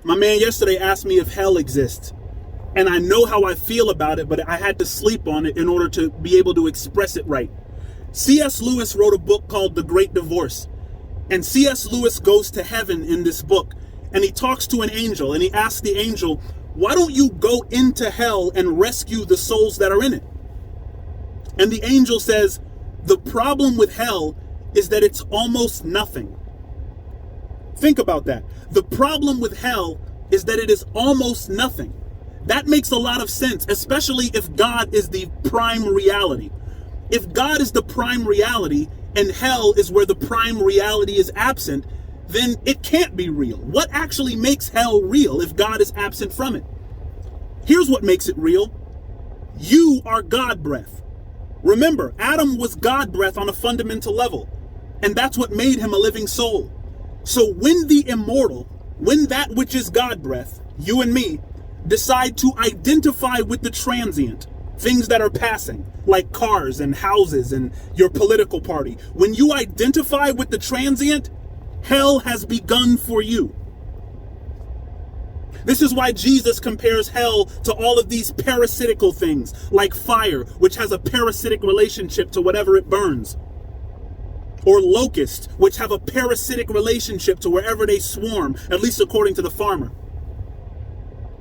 My man yesterday asked me if hell exists. And I know how I feel about it, but I had to sleep on it in order to be able to express it right. C.S. Lewis wrote a book called The Great Divorce. And C.S. Lewis goes to heaven in this book. And he talks to an angel. And he asks the angel, why don't you go into hell and rescue the souls that are in it? And the angel says, the problem with hell is that it's almost nothing. Think about that. The problem with hell is that it is almost nothing. That makes a lot of sense, especially if God is the prime reality. If God is the prime reality and hell is where the prime reality is absent, then it can't be real. What actually makes hell real if God is absent from it? Here's what makes it real. You are God breath. Remember, Adam was God breath on a fundamental level, and that's what made him a living soul. So when the immortal, when that which is God breath, you and me, decide to identify with the transient, things that are passing, like cars and houses and your political party, when you identify with the transient, hell has begun for you. This is why Jesus compares hell to all of these parasitical things, like fire, which has a parasitic relationship to whatever it burns. Or locusts, which have a parasitic relationship to wherever they swarm, at least according to the farmer.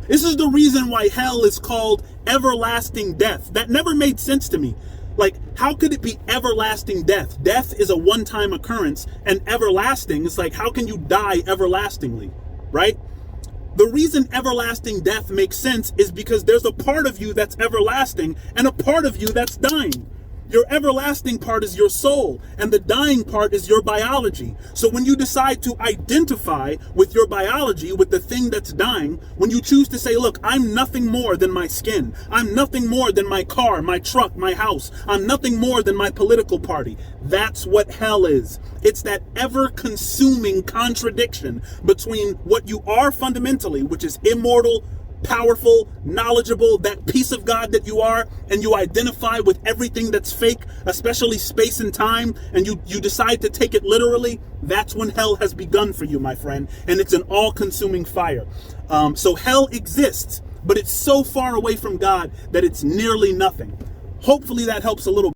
This is the reason why hell is called everlasting death. That never made sense to me. Like, how could it be everlasting death? Death is a one-time occurrence, and everlasting is like, how can you die everlastingly, right? The reason everlasting death makes sense is because there's a part of you that's everlasting and a part of you that's dying. Your everlasting part is your soul, and the dying part is your biology. So when you decide to identify with your biology, with the thing that's dying, when you choose to say, look, I'm nothing more than my skin. I'm nothing more than my car, my truck, my house. I'm nothing more than my political party. That's what hell is. It's that ever-consuming contradiction between what you are fundamentally, which is immortal, powerful, knowledgeable, that piece of God that you are, and you identify with everything that's fake, especially space and time, and you decide to take it literally. That's when hell has begun for you, my friend, and it's an all-consuming fire. So hell exists, but it's so far away from God that it's nearly nothing. Hopefully that helps a little.